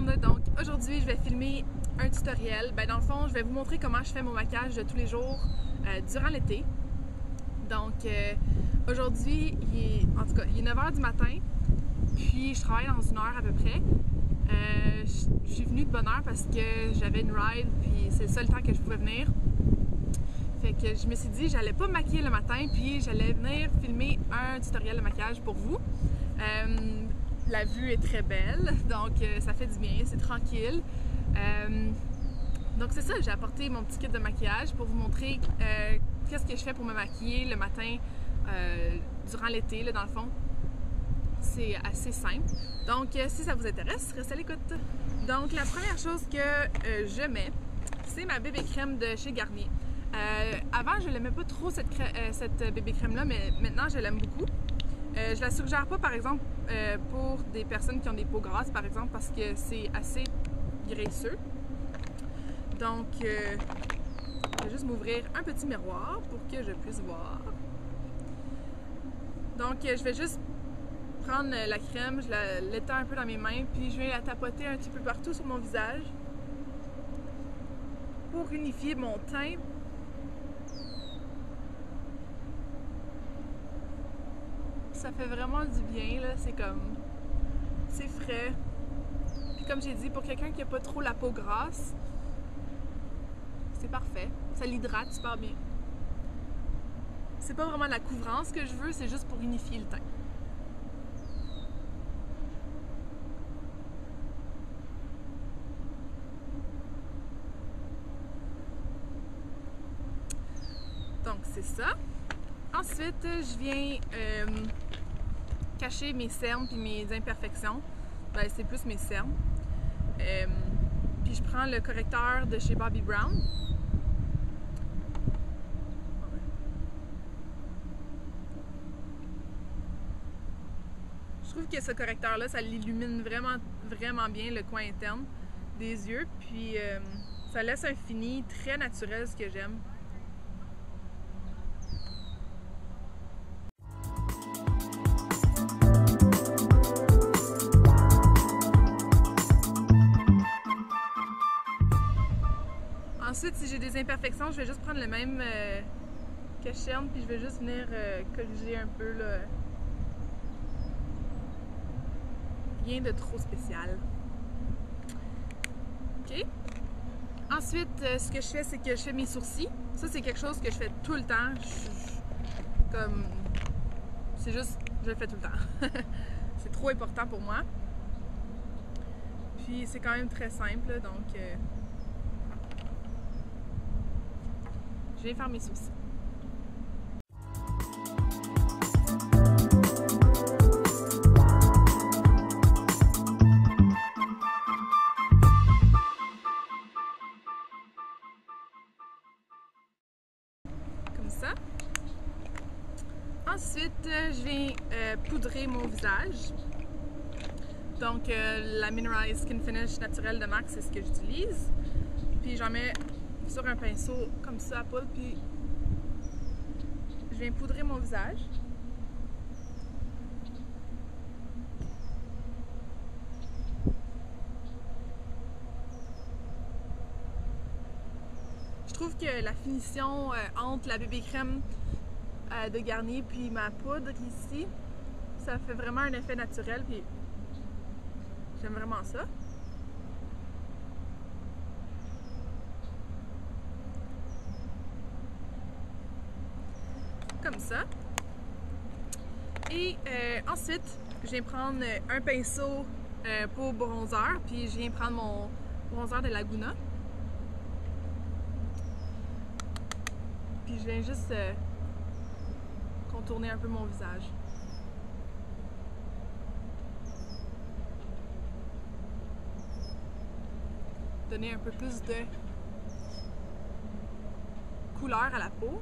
monde! Donc aujourd'hui je vais filmer un tutoriel. Dans le fond je vais vous montrer comment je fais mon maquillage de tous les jours durant l'été. Donc aujourd'hui il est 9 h du matin, puis je travaille dans une heure à peu près. Je suis venue de bonne heure parce que j'avais une ride, puis c'est le seul temps que je pouvais venir. Fait que je me suis dit j'allais pas me maquiller le matin, puis j'allais venir filmer un tutoriel de maquillage pour vous. La vue est très belle, donc ça fait du bien, c'est tranquille. Donc c'est ça, j'ai apporté mon petit kit de maquillage pour vous montrer qu'est-ce que je fais pour me maquiller le matin durant l'été, dans le fond. C'est assez simple. Donc si ça vous intéresse, restez à l'écoute. Donc la première chose que je mets, c'est ma bébé crème de chez Garnier. Avant je l'aimais pas trop cette bébé crème là, mais maintenant je l'aime beaucoup. Je la suggère pas par exemple pour des personnes qui ont des peaux grasses par exemple, parce que c'est assez graisseux. Donc je vais juste m'ouvrir un petit miroir pour que je puisse voir. Donc je vais juste prendre la crème, je l'étends un peu dans mes mains, puis je vais la tapoter un petit peu partout sur mon visage pour unifier mon teint. Ça fait vraiment du bien, là, c'est frais. Puis comme j'ai dit, pour quelqu'un qui n'a pas trop la peau grasse, c'est parfait. Ça l'hydrate super bien. C'est pas vraiment la couvrance que je veux, c'est juste pour unifier le teint. Donc c'est ça. Ensuite, je viens cacher mes cernes puis mes imperfections. C'est plus mes cernes. Puis je prends le correcteur de chez Bobbi Brown. Je trouve que ce correcteur-là, ça l'illumine vraiment bien le coin interne des yeux. Puis ça laisse un fini très naturel, ce que j'aime. Ensuite, si j'ai des imperfections, je vais juste prendre le même cacherne, puis je vais juste venir corriger un peu là. Rien de trop spécial. Ok. Ensuite, ce que je fais, c'est que je fais mes sourcils. Ça, c'est quelque chose que je fais tout le temps. C'est juste, je le fais tout le temps. C'est trop important pour moi. Puis c'est quand même très simple, donc je vais faire mes sourcils. Comme ça. Ensuite, je vais poudrer mon visage. Donc la Mineralized Skin Finish naturelle de MAC, c'est ce que j'utilise. Puis j'en mets sur un pinceau comme ça à poudre, puis je viens poudrer mon visage. Je trouve que la finition entre la bébé crème de Garnier puis ma poudre ici, ça fait vraiment un effet naturel, puis j'aime vraiment ça. Comme ça. Et ensuite, je viens prendre un pinceau pour bronzer, puis je viens prendre mon bronzer de Laguna. Puis je viens juste contourner un peu mon visage. Donner un peu plus de couleur à la peau.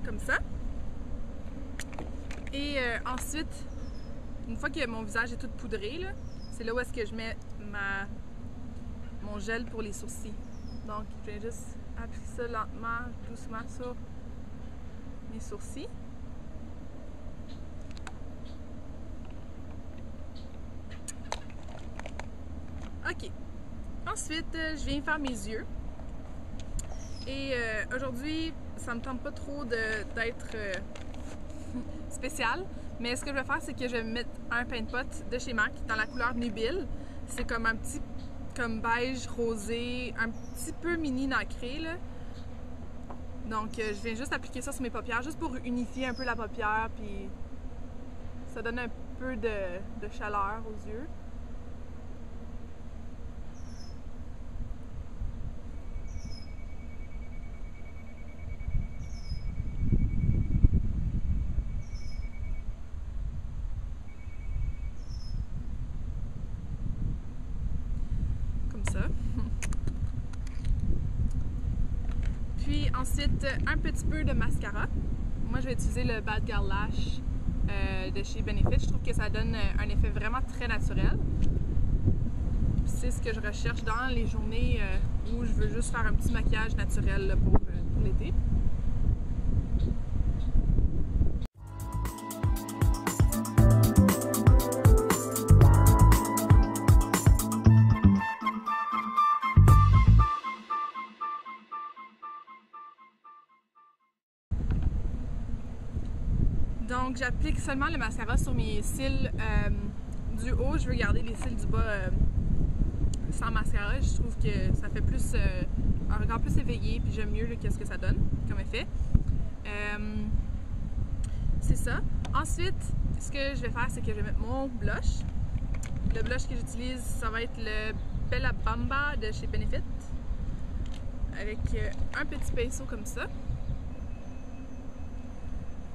Comme ça. Et ensuite, une fois que mon visage est tout poudré, c'est là où est-ce que je mets mon gel pour les sourcils. Donc, je vais juste appliquer ça lentement, doucement sur mes sourcils. Ok. Ensuite, je viens faire mes yeux. Et aujourd'hui, ça me tente pas trop d'être spécial. Mais ce que je vais faire, c'est que je vais mettre un paint pot de chez MAC dans la couleur Nubile. C'est comme un petit beige rosé, un petit peu mini nacré là. Donc je viens juste appliquer ça sur mes paupières, juste pour unifier un peu la paupière, puis ça donne un peu de chaleur aux yeux. Ça. Puis ensuite, un petit peu de mascara. Moi, je vais utiliser le Bad Girl Lash de chez Benefit. Je trouve que ça donne un effet vraiment très naturel. C'est ce que je recherche dans les journées où je veux juste faire un petit maquillage naturel là, pour l'été. Donc j'applique seulement le mascara sur mes cils du haut. Je veux garder les cils du bas sans mascara. Je trouve que ça fait plus un regard plus éveillé, puis j'aime mieux qu'est-ce que ça donne comme effet. C'est ça. Ensuite, ce que je vais faire, c'est que je vais mettre mon blush. Le blush que j'utilise, ça va être le Bella Bamba de chez Benefit, avec un petit pinceau comme ça.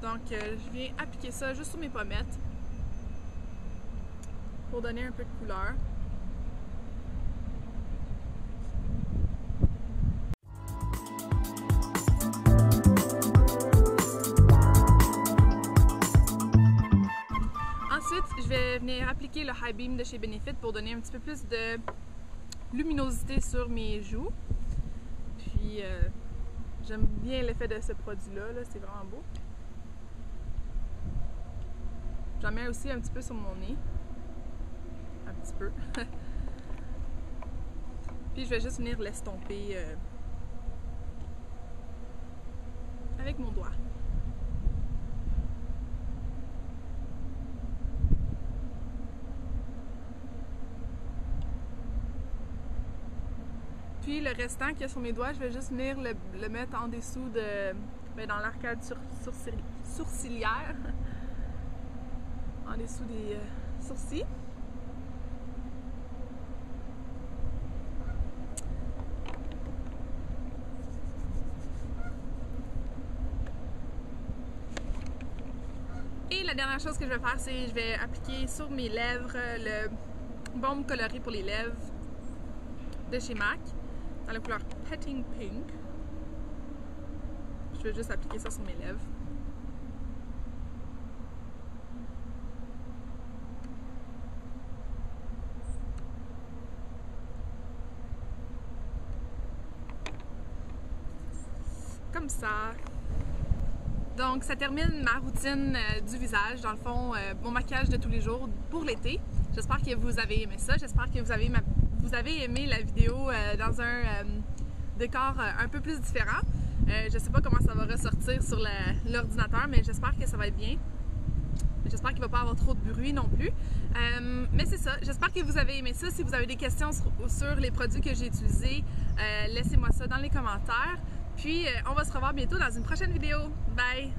Donc, je viens appliquer ça juste sur mes pommettes pour donner un peu de couleur. Ensuite, je vais venir appliquer le High Beam de chez Benefit pour donner un petit peu plus de luminosité sur mes joues. Puis, j'aime bien l'effet de ce produit-là, c'est vraiment beau. J'en mets aussi un petit peu sur mon nez. Un petit peu. Puis je vais juste venir l'estomper avec mon doigt. Puis le restant qu'il y a sur mes doigts, je vais juste venir le mettre en dessous dans l'arcade sourcilière. En dessous des sourcils. Et la dernière chose que je vais faire, c'est je vais appliquer sur mes lèvres le baume coloré pour les lèvres de chez MAC dans la couleur Petting Pink. Je vais juste appliquer ça sur mes lèvres. Comme ça. Donc ça termine ma routine du visage, dans le fond mon maquillage de tous les jours pour l'été. J'espère que vous avez aimé ça, j'espère que vous avez aimé la vidéo dans un décor un peu plus différent. Je sais pas comment ça va ressortir sur l'ordinateur, mais j'espère que ça va être bien. J'espère qu'il ne va pas avoir trop de bruit non plus. Mais c'est ça, j'espère que vous avez aimé ça. Si vous avez des questions sur les produits que j'ai utilisés, laissez-moi ça dans les commentaires. Puis on va se revoir bientôt dans une prochaine vidéo. Bye!